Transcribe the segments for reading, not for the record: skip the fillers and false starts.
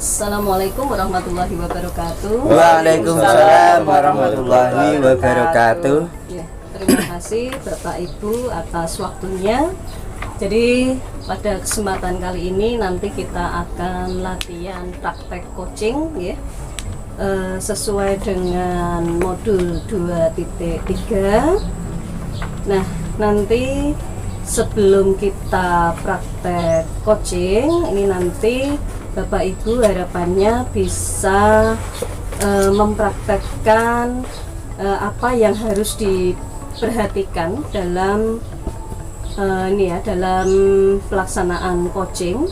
Assalamualaikum warahmatullahi wabarakatuh. Waalaikumsalam warahmatullahi wabarakatuh. Ya, terima kasih Bapak Ibu atas waktunya. Jadi pada kesempatan kali ini nanti kita akan latihan praktek coaching ya, sesuai dengan modul 2.3. Nah, nanti sebelum kita praktek coaching ini nanti Bapak Ibu harapannya bisa mempraktekkan apa yang harus diperhatikan dalam dalam pelaksanaan coaching,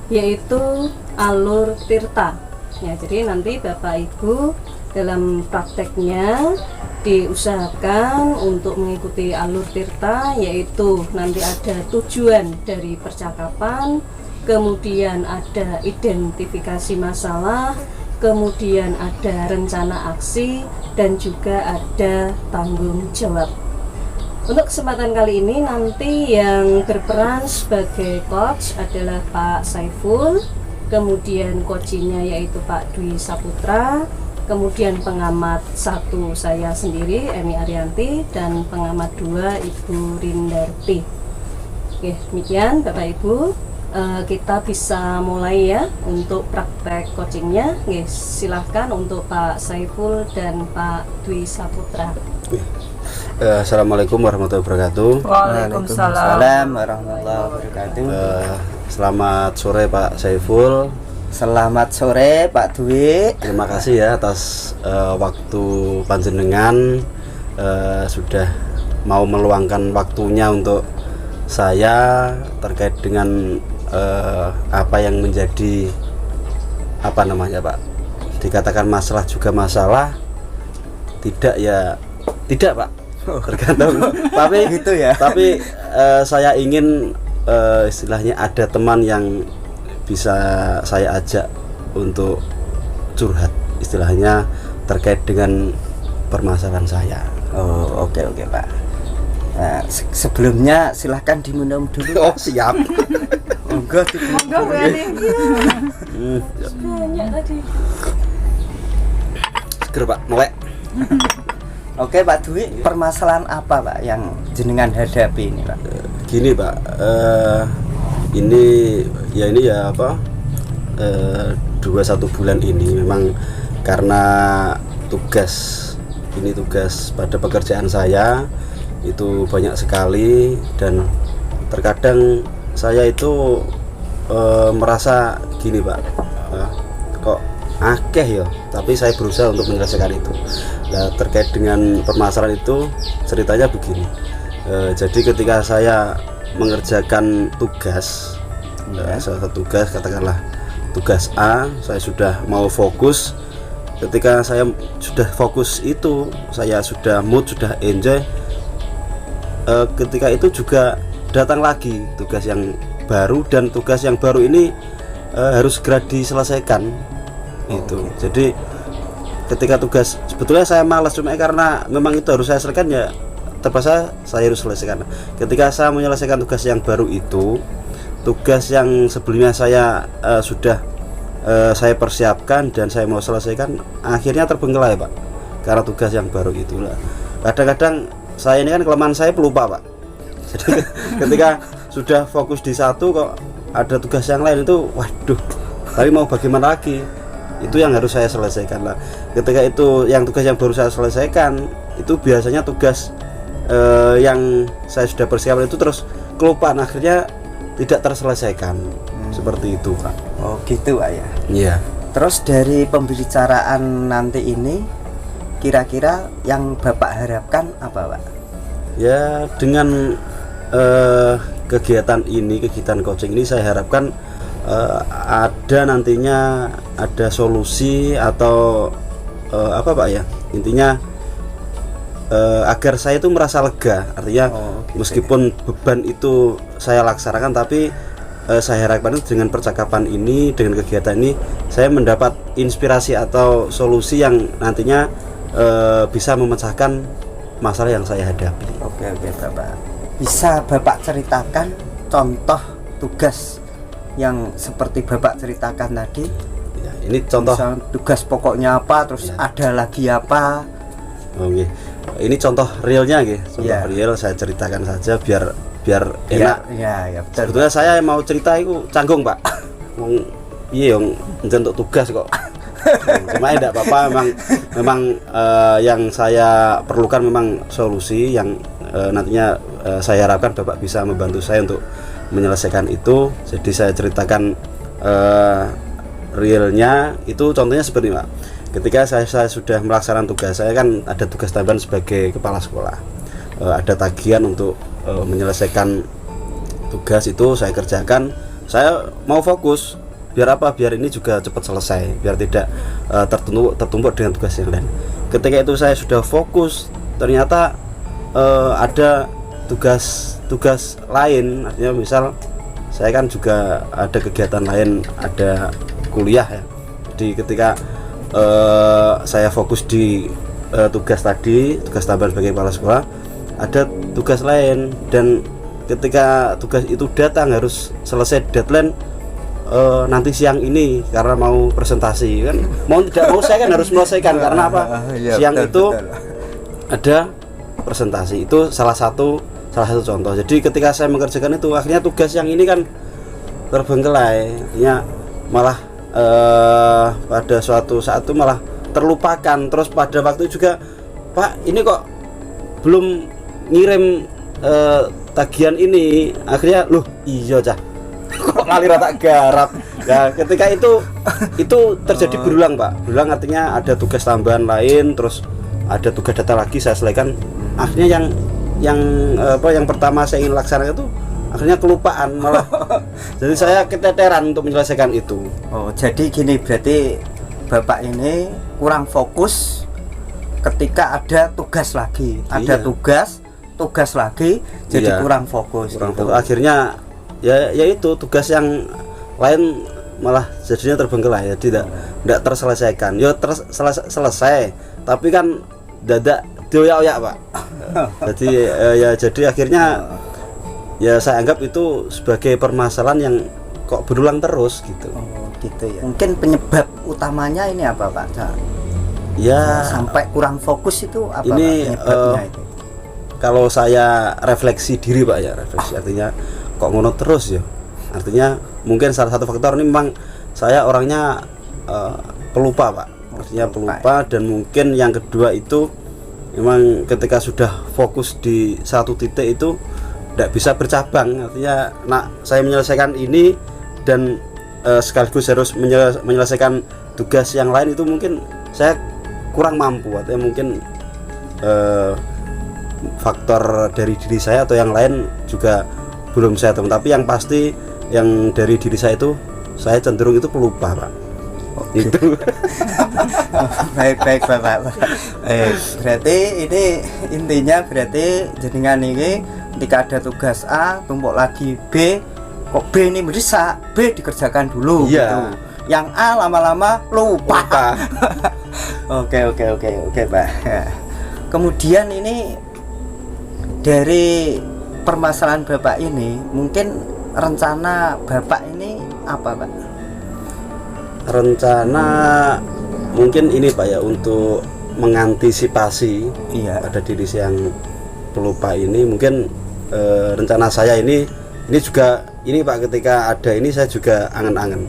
yaitu alur tirta. Ya, jadi nanti Bapak Ibu dalam prakteknya diusahakan untuk mengikuti alur tirta, yaitu nanti ada tujuan dari percakapan, kemudian ada identifikasi masalah, kemudian ada rencana aksi, dan juga ada tanggung jawab. Untuk kesempatan kali ini nanti yang berperan sebagai coach adalah Pak Saiful, kemudian coachingnya yaitu Pak Dwi Saputra, kemudian pengamat 1 saya sendiri Emi Arianti, dan pengamat 2 Ibu Rindarti. Oke, demikian Bapak Ibu, kita bisa mulai ya untuk praktek coachingnya. Oke, silahkan untuk Pak Saiful dan Pak Dwi Saputra. Assalamualaikum warahmatullahi wabarakatuh. Waalaikumsalam warahmatullahi wabarakatuh. Selamat sore Pak Saiful. Selamat sore Pak Dwi. Terima kasih ya atas waktu panjenengan, sudah mau meluangkan waktunya untuk saya terkait dengan apa yang menjadi apa namanya Pak, dikatakan masalah juga masalah, tidak ya tidak Pak, tergantung. Tapi gitu ya. Tapi saya ingin istilahnya ada teman yang bisa saya ajak untuk curhat, istilahnya terkait dengan permasalahan saya. Oh, oke Pak. Nah, sebelumnya silahkan diminum dulu. Oh, siap. Enggak Banyak tadi. Seger Pak, melek. Oke Pak Dwi, permasalahan apa Pak yang jenengan hadapi ini Pak? Gini Pak, ini ya apa, 21 bulan ini memang karena tugas pada pekerjaan saya itu banyak sekali, dan terkadang saya itu merasa gini Pak, kok akeh ya, tapi saya berusaha untuk menyelesaikan itu. Nah, terkait dengan permasalahan itu ceritanya begini, jadi ketika saya mengerjakan tugas, salah satu tugas, katakanlah tugas A, saya sudah mau fokus. Ketika saya sudah fokus itu, saya sudah mood, sudah enjoy, ketika itu juga datang lagi tugas yang baru, dan tugas yang baru ini harus segera diselesaikan. Itu jadi ketika tugas, sebetulnya saya malas, cuma karena memang itu harus saya selesaikan, ya terpaksa saya harus selesaikan. Ketika saya menyelesaikan tugas yang baru itu, tugas yang sebelumnya saya sudah saya persiapkan dan saya mau selesaikan, akhirnya terbengkelai Pak, karena tugas yang baru itulah. Kadang-kadang saya ini kan kelemahan saya pelupa Pak. Jadi ketika sudah fokus di satu, kok ada tugas yang lain, itu waduh, tapi mau bagaimana lagi, itu yang harus saya selesaikan lah. Ketika itu yang tugas yang baru saya selesaikan, itu biasanya tugas yang saya sudah persiapkan itu terus kelupaan, akhirnya tidak terselesaikan. Seperti itu Pak. Oh gitu Pak ya. Iya. Terus dari pembicaraan nanti ini, kira-kira yang Bapak harapkan apa Pak? Ya, dengan kegiatan coaching ini saya harapkan ada nantinya ada solusi atau apa Pak ya, intinya agar saya itu merasa lega. Artinya gitu meskipun beban itu saya laksanakan, tapi saya harapkan dengan percakapan ini, dengan kegiatan ini, saya mendapat inspirasi atau solusi yang nantinya bisa memecahkan masalah yang saya hadapi. Oke Bapak, bisa Bapak ceritakan contoh tugas yang seperti Bapak ceritakan tadi? Ini contoh. Misal tugas pokoknya apa, terus ada lagi apa. Oke. Ini contoh realnya nggih. Contoh Iya. real saya ceritakan saja biar enak. Iya, betul. Sebetulnya saya mau cerita itu canggung, Pak. Wong piye yang untuk tugas kok. Cuma tidak apa-apa, memang yang saya perlukan memang solusi yang nantinya saya harapkan Bapak bisa membantu saya untuk menyelesaikan itu. Jadi saya ceritakan realnya itu contohnya seperti Pak. Ketika saya sudah melaksanakan tugas, saya kan ada tugas tambahan sebagai kepala sekolah. Ada tagihan untuk menyelesaikan tugas itu saya kerjakan. Saya mau fokus biar apa? Biar ini juga cepat selesai, biar tidak tertumpuk dengan tugas yang lain. Ketika itu saya sudah fokus, ternyata ada tugas lain. Artinya misal saya kan juga ada kegiatan lain, ada kuliah ya. Jadi ketika saya fokus di tugas tambahan sebagai kepala sekolah, ada tugas lain, dan ketika tugas itu datang harus selesai deadline nanti siang ini karena mau presentasi kan, mau tidak mau saya kan harus menyelesaikan karena apa? Ya, Siang betul. ada presentasi, itu salah satu contoh. Jadi ketika saya mengerjakan itu akhirnya tugas yang ini kan terbengkelai, artinya malah pada suatu saat itu malah terlupakan. Terus pada waktu juga, Pak ini kok belum ngirim tagihan ini, akhirnya loh iya cah kok lali rata garap. Nah ketika itu terjadi berulang Pak, berulang artinya ada tugas tambahan lain, terus ada tugas data lagi saya selesaikan. Akhirnya yang pertama saya ingin laksanakan itu akhirnya kelupaan malah. Jadi saya keteteran untuk menyelesaikan itu. Oh, jadi gini, berarti Bapak ini kurang fokus ketika ada tugas lagi. Ada Iya. tugas lagi, jadi Iya. kurang fokus. Kurang gitu. fokus. Akhirnya ya itu tugas yang lain malah jadinya terbengkelai, ya tidak terselesaikan. Ya selesai, tapi kan dadak dioyak-oyak Pak. Jadi akhirnya ya saya anggap itu sebagai permasalahan yang kok berulang terus gitu. Oh, gitu ya. Mungkin penyebab utamanya ini apa Pak? Ya Sampai kurang fokus itu apa ini, Pak, penyebabnya itu? kalau saya refleksi diri Pak ya, refleksi artinya kok ngono terus ya. Artinya mungkin salah satu faktor ini memang saya orangnya pelupa Pak. Artinya pelupa, dan mungkin yang kedua itu memang ketika sudah fokus di satu titik itu tidak bisa bercabang. Artinya saya menyelesaikan ini dan sekaligus harus menyelesaikan tugas yang lain, itu mungkin saya kurang mampu. Artinya mungkin faktor dari diri saya atau yang lain juga belum saya temukan, tapi yang pasti yang dari diri saya itu saya cenderung itu pelupa Pak. Itu Baik Bapak. Berarti ini intinya berarti jenengan ini ketika ada tugas A tumpuk lagi B, kok B ini mendesak, B dikerjakan dulu Iya. gitu. Yang A lama-lama lupa. Oke Pak. Kemudian ini dari permasalahan Bapak ini, mungkin rencana Bapak ini apa Pak? Rencana mungkin ini Pak ya, untuk mengantisipasi Iya. pada diri saya yang pelupa ini, mungkin rencana saya ini juga ini Pak, ketika ada ini saya juga angen-angen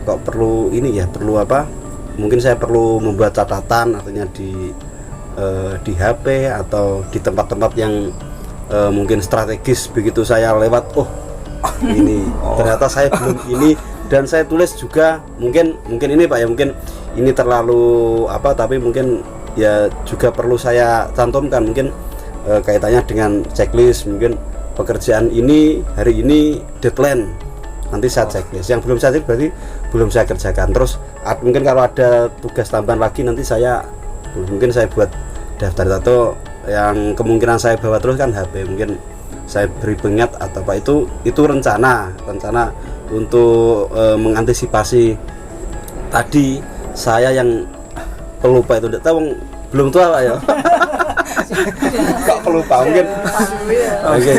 kok perlu ini ya, perlu apa, mungkin saya perlu membuat catatan, artinya di HP atau di tempat-tempat yang mungkin strategis. Begitu saya lewat, ini ternyata saya belum ini, dan saya tulis juga. Mungkin ini Pak ya, mungkin ini terlalu apa, tapi mungkin ya juga perlu saya cantumkan, mungkin kaitannya dengan checklist. Mungkin pekerjaan ini hari ini deadline, nanti saya checklist. Yang belum saya checklist berarti belum saya kerjakan. Terus mungkin kalau ada tugas tambahan lagi nanti mungkin saya buat daftar, atau yang kemungkinan saya bawa terus kan HP, mungkin saya beri pengingat atau apa. Itu rencana untuk mengantisipasi tadi saya yang pelupa itu. Tidak tahu, belum tua Pak ya. Kok pelupa mungkin. Oke.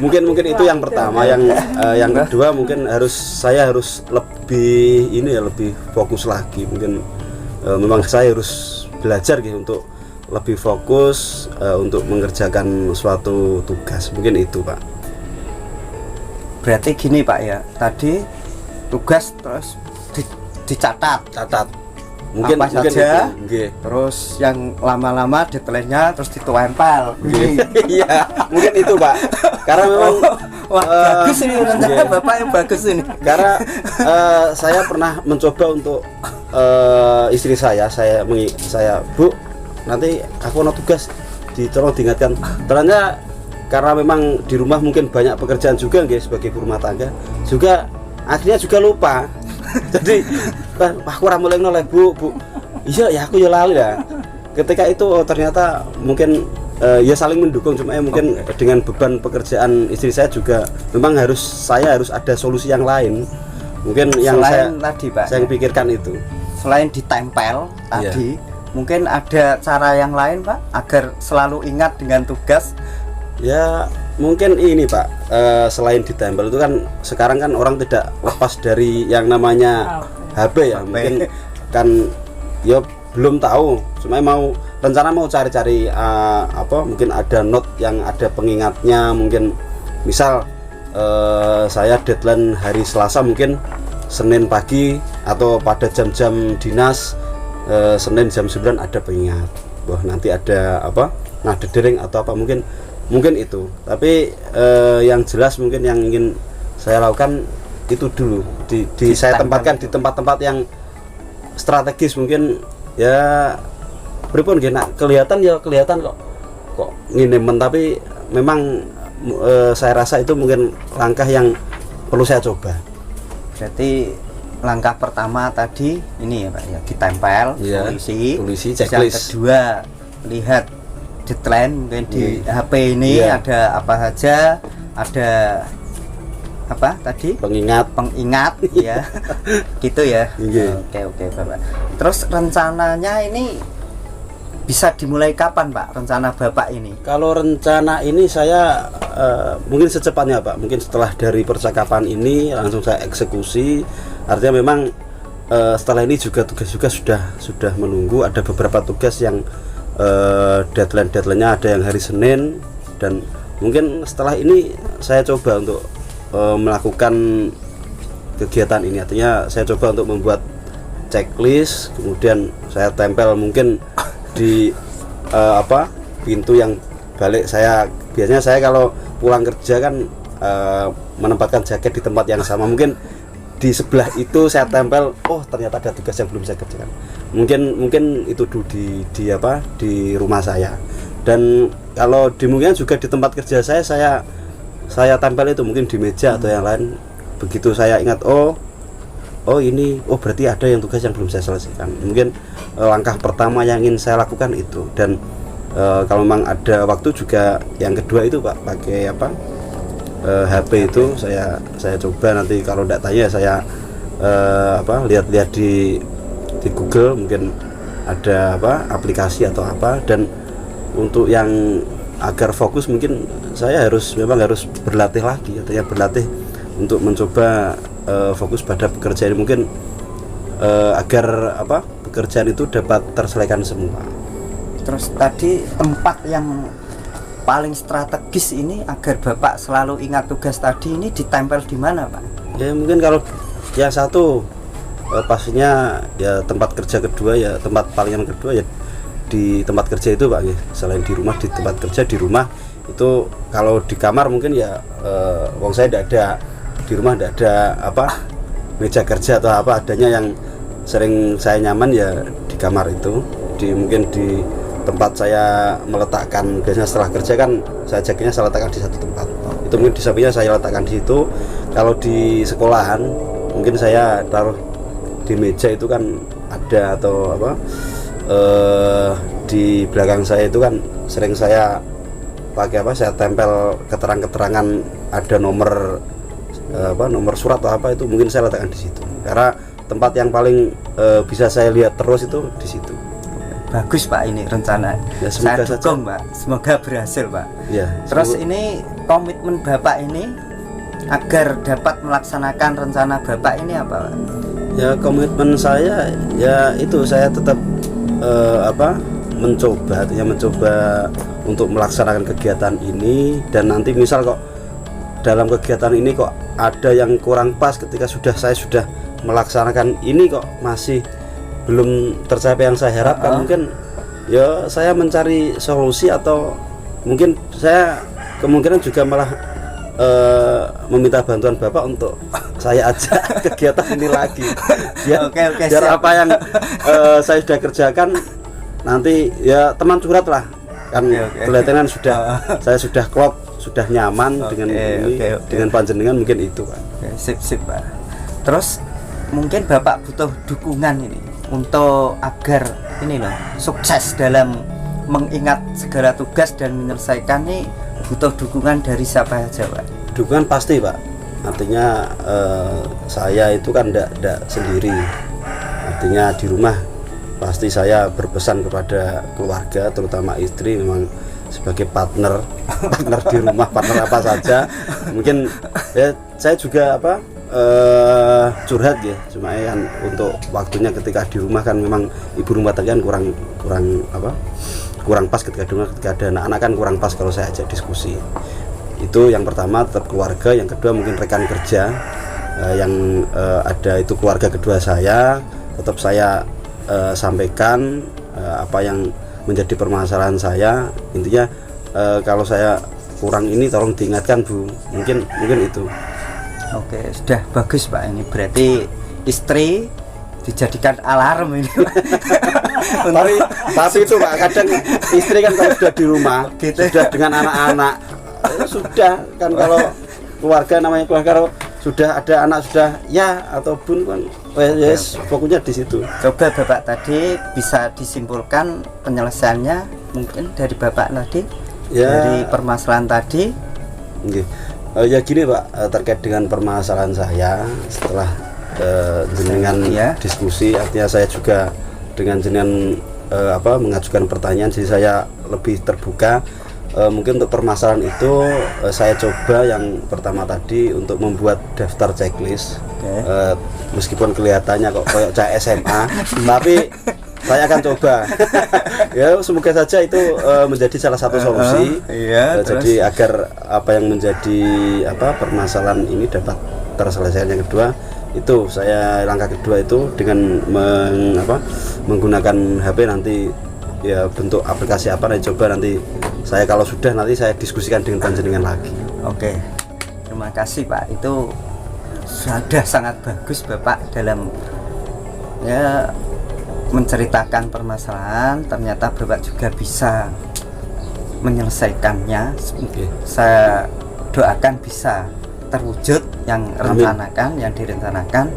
mungkin itu yang pertama. Yang kedua mungkin saya harus lebih ini ya, lebih fokus lagi. Mungkin memang saya harus belajar gitu untuk lebih fokus untuk mengerjakan suatu tugas. Mungkin itu, Pak. Berarti gini Pak ya, tadi tugas terus dicatat Mungkin apa saja, itu. terus yang lama-lama deadline-nya terus ditempel. Iya, mungkin itu Pak. Karena memang wah, bagus ini rencana Bapak yang bagus ini. Karena saya pernah mencoba untuk istri saya Bu, nanti aku ada tugas tolong diingatkan. Ternyata karena memang di rumah mungkin banyak pekerjaan juga guys, sebagai ibu rumah tangga juga akhirnya juga lupa. Jadi aku mulai noleh bu, iya ya aku ya lali ya. Ketika itu ternyata mungkin ya saling mendukung, cuma ya mungkin dengan beban pekerjaan istri saya juga memang saya harus ada solusi yang lain. Mungkin yang selain tadi Pak, saya pikirkan itu selain ditempel tadi, mungkin ada cara yang lain Pak agar selalu ingat dengan tugas. Ya mungkin ini Pak, selain ditempel itu kan sekarang kan orang tidak lepas dari yang namanya HP ya. Mungkin kan ya belum tahu, cuma rencana mau cari-cari mungkin ada note yang ada pengingatnya. Mungkin misal saya deadline hari Selasa, mungkin Senin pagi atau pada jam-jam dinas Senin jam 9 ada pengingat, wah nanti ada nada dering atau apa, mungkin itu. Tapi yang jelas mungkin yang ingin saya lakukan itu dulu saya tempatkan di tempat-tempat yang strategis. Mungkin ya pripun kelihatan kok nginemen, tapi memang saya rasa itu mungkin langkah yang perlu saya coba. Berarti langkah pertama tadi ini ya Pak ya, ditempel tulis checklist. Yang kedua lihat deadline, mungkin di HP ini ada apa saja, ada apa tadi pengingat ya gitu ya. Oke Bapak. Terus rencananya ini bisa dimulai kapan Pak, rencana Bapak ini? Kalau rencana ini saya mungkin secepatnya Pak, mungkin setelah dari percakapan ini langsung saya eksekusi. Artinya memang setelah ini juga tugas sudah menunggu. Ada beberapa tugas yang deadline-nya ada yang hari Senin, dan mungkin setelah ini saya coba untuk melakukan kegiatan ini. Artinya saya coba untuk membuat checklist, kemudian saya tempel mungkin di pintu yang balik. Biasanya saya kalau pulang kerja kan menempatkan jaket di tempat yang sama, mungkin di sebelah itu saya tempel, oh ternyata ada tugas yang belum saya kerjakan. Mungkin itu dulu di rumah saya. Dan kalau dimungkinkan juga di tempat kerja saya tempel itu mungkin di meja atau yang lain. Begitu saya ingat, oh ini berarti ada yang tugas yang belum saya selesaikan. Mungkin langkah pertama yang ingin saya lakukan itu. Dan kalau memang ada waktu juga yang kedua itu Pak, pakai HP itu saya coba. Nanti kalau tidak tanya saya lihat-lihat di Google, mungkin ada aplikasi atau apa. Dan untuk yang agar fokus mungkin saya memang harus berlatih lagi, artinya berlatih untuk mencoba fokus pada pekerjaan. Mungkin agar pekerjaan itu dapat terselesaikan semua. Terus tadi tempat yang paling strategis ini agar Bapak selalu ingat tugas tadi ini ditempel di mana Pak? Ya mungkin kalau yang satu pastinya ya tempat kerja kedua, ya tempat palingan kedua ya di tempat kerja itu Pak ya. Selain di rumah, di tempat kerja di rumah itu. Kalau di kamar mungkin ya wong saya tidak ada di rumah, tidak ada meja kerja atau adanya yang sering saya nyaman ya di kamar itu, mungkin di tempat saya meletakkan. Biasanya setelah kerja kan saya letakkan di satu tempat, itu mungkin di sampingnya saya letakkan di situ. Kalau di sekolahan mungkin saya taruh di meja itu kan ada, atau di belakang saya itu kan sering saya pakai saya tempel keterangan ada nomor surat atau itu, mungkin saya letakkan di situ. Karena tempat yang paling bisa saya lihat terus itu di situ. bagus Pak ini rencana. Ya, Saya semoga dukung Pak, semoga berhasil Pak. Ya, Terus ini komitmen Bapak ini agar dapat melaksanakan rencana Bapak ini apa Pak? ya komitmen saya ya itu, saya tetap mencoba, artinya mencoba untuk melaksanakan kegiatan ini. Dan nanti misal kok dalam kegiatan ini kok ada yang kurang pas ketika saya sudah melaksanakan ini kok masih belum tercapai yang saya harapkan, mungkin ya saya mencari solusi, atau mungkin saya kemungkinan juga malah meminta bantuan Bapak untuk saya ajak kegiatan ini lagi, biar apa yang saya sudah kerjakan nanti ya teman curhat lah kan. Kelihatannya saya sudah klop, sudah nyaman dengan ini, dengan panjenengan, mungkin itu Pak. Sip Pak. Terus mungkin Bapak butuh dukungan ini untuk agar ini loh sukses dalam mengingat segala tugas dan menyelesaikan nih, butuh dukungan dari siapa aja Pak? Dukungan pasti Pak, artinya saya itu kan tidak sendiri, artinya di rumah pasti saya berpesan kepada keluarga, terutama istri, memang sebagai partner di rumah, partner apa saja. Mungkin ya saya juga curhat ya, cuma kan untuk waktunya ketika di rumah kan memang ibu rumah tangga kan kurang pas ketika di rumah, ketika ada anak-anak kan kurang pas kalau saya ajak diskusi. Itu yang pertama, tetap keluarga. Yang kedua mungkin rekan kerja yang ada, itu keluarga kedua saya, tetap saya sampaikan apa yang menjadi permasalahan saya. Intinya kalau saya kurang ini tolong diingatkan Bu, mungkin itu. Oke, sudah bagus Pak. Ini berarti istri dijadikan alarm ini Pak. tapi itu Pak, kadang istri kan kalau sudah di rumah gitu, sudah dengan anak-anak sudah kan, kalau keluarga namanya keluarga, kalau sudah ada anak sudah ya atau bun kan yes, fokusnya di situ. Coba Bapak tadi bisa disimpulkan penyelesaiannya mungkin dari Bapak tadi ya, dari permasalahan tadi. Ya gini Pak, terkait dengan permasalahan saya setelah jenengan diskusi, artinya saya juga dengan jenengan mengajukan pertanyaan, jadi saya lebih terbuka. Mungkin untuk permasalahan itu saya coba yang pertama tadi untuk membuat daftar checklist. Meskipun kelihatannya kok kayak cak SMA, tapi saya akan coba. Ya semoga saja itu menjadi salah satu solusi. Jadi agar apa yang menjadi permasalahan ini dapat terselesaikan. Yang kedua itu langkah kedua itu dengan menggunakan HP nanti ya, bentuk aplikasi apa nanti coba, nanti saya kalau sudah nanti saya diskusikan dengan panjenengan lagi. Oke, terima kasih Pak, itu sudah sangat bagus Bapak dalam ya menceritakan permasalahan. Ternyata Bapak juga bisa menyelesaikannya. Saya doakan bisa terwujud yang rencanakan, yang direncanakan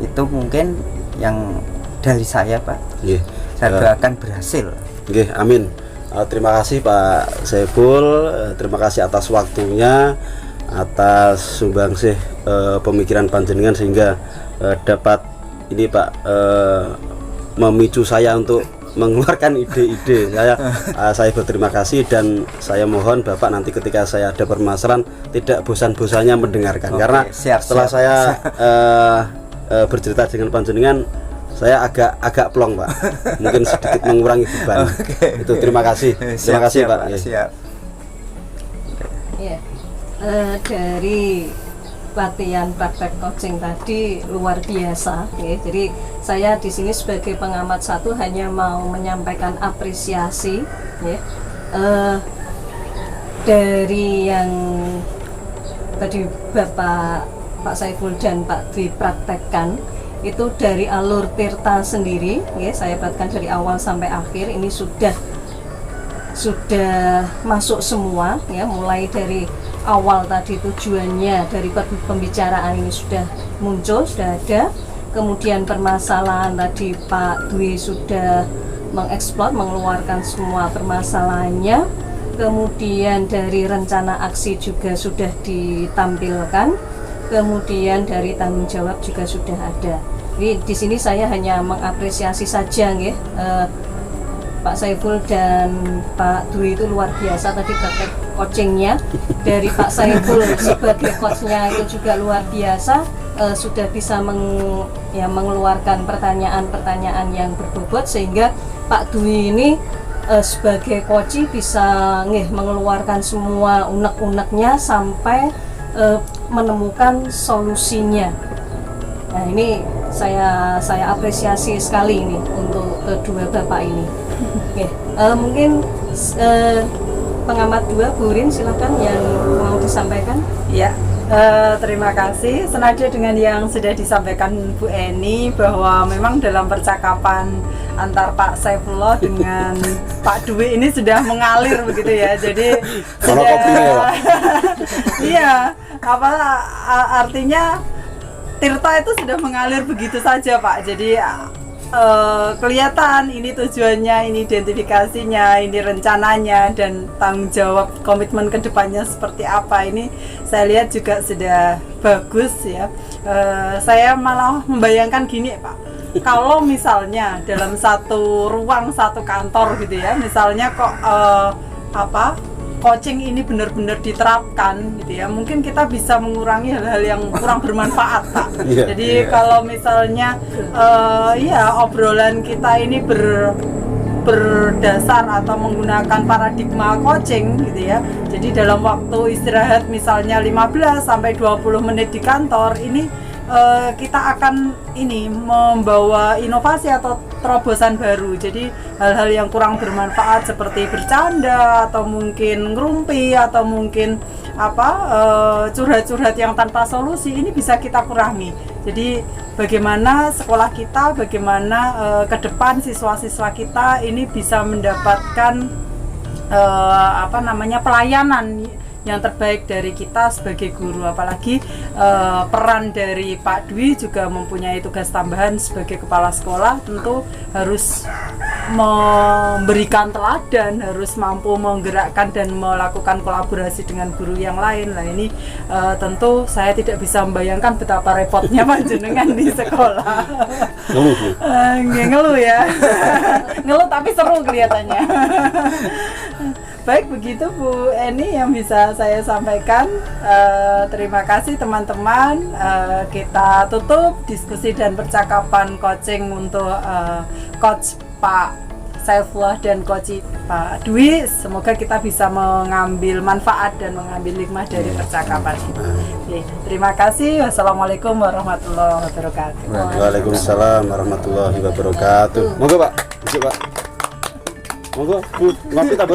itu mungkin yang dari saya Pak. Saya doakan berhasil. Amin. Terima kasih Pak Saiful, terima kasih atas waktunya, atas sumbangsih pemikiran panjenengan sehingga dapat ini Pak memicu saya untuk mengeluarkan ide-ide. Saya berterima kasih, dan saya mohon Bapak nanti ketika saya ada permasalahan tidak bosan-bosannya mendengarkan. Karena setelah saya bercerita dengan panjenengan, saya agak plong Pak, mungkin sedikit mengurangi beban. Itu terima kasih. Terima kasih Pak. Siap. Ya, dari latihan praktek coaching tadi luar biasa ya. Jadi saya di sini sebagai pengamat satu hanya mau menyampaikan apresiasi ya, dari yang tadi Pak Saiful dan Pak Dwi praktekkan. Itu dari alur Tirta sendiri ya, saya perhatikan dari awal sampai akhir ini sudah masuk semua ya, mulai dari awal tadi tujuannya dari pembicaraan ini sudah muncul, sudah ada. Kemudian permasalahan tadi Pak Dwi sudah mengeksplor, mengeluarkan semua permasalahannya. Kemudian dari rencana aksi juga sudah ditampilkan. Kemudian dari tanggung jawab juga sudah ada. Jadi di sini saya hanya mengapresiasi saja ya, Pak Saiful dan Pak Dwi itu luar biasa tadi praktek coachingnya. Dari Pak Saiful sebagai coachnya itu juga luar biasa, sudah bisa mengeluarkan pertanyaan-pertanyaan yang berbobot, sehingga Pak Dwi ini sebagai coach bisa mengeluarkan semua unek-uneknya sampai menemukan solusinya. Nah, ini saya apresiasi sekali ini untuk kedua bapak ini. Mungkin pengamat dua, Bu Rin, silakan yang mau disampaikan. Ya, terima kasih. Senada dengan yang sudah disampaikan Bu Eni, bahwa memang dalam percakapan antar Pak Saifullah dengan Pak Dwi ini sudah mengalir begitu ya. Jadi sudah, iya, artinya Tirta itu sudah mengalir begitu saja, Pak. Jadi kelihatan ini tujuannya, ini identifikasinya, ini rencananya, dan tanggung jawab komitmen kedepannya seperti apa. Ini saya lihat juga sudah bagus ya. Saya malah membayangkan gini, Pak. Kalau misalnya dalam satu ruang, satu kantor gitu ya, misalnya kok coaching ini benar-benar diterapkan gitu ya, mungkin kita bisa mengurangi hal-hal yang kurang bermanfaat, Pak. Jadi kalau misalnya obrolan kita ini berdasar atau menggunakan paradigma coaching gitu ya, jadi dalam waktu istirahat misalnya 15 sampai 20 menit di kantor ini, kita akan membawa inovasi atau terobosan baru. Jadi hal-hal yang kurang bermanfaat seperti bercanda atau mungkin ngerumpi atau mungkin curhat-curhat yang tanpa solusi ini bisa kita kurangi. Jadi bagaimana sekolah kita, bagaimana ke depan siswa-siswa kita ini bisa mendapatkan pelayanan yang terbaik dari kita sebagai guru. Apalagi peran dari Pak Dwi juga mempunyai tugas tambahan sebagai kepala sekolah, tentu harus memberikan teladan, harus mampu menggerakkan dan melakukan kolaborasi dengan guru yang lain. Nah ini tentu saya tidak bisa membayangkan betapa repotnya panjenengan di sekolah. Ngeluh ya. Ngeluh tapi seru kelihatannya. Baik, begitu Bu Eni yang bisa saya sampaikan. Terima kasih teman-teman. Kita tutup diskusi dan percakapan coaching untuk Coach Pak Saifullah dan Coach Pak Dwi. Semoga kita bisa mengambil manfaat dan mengambil hikmah dari percakapan ini. Oke, terima kasih. Wassalamualaikum warahmatullahi wabarakatuh. Waalaikumsalam warahmatullahi wabarakatuh. Monggo Pak, Monggo, ngopi tak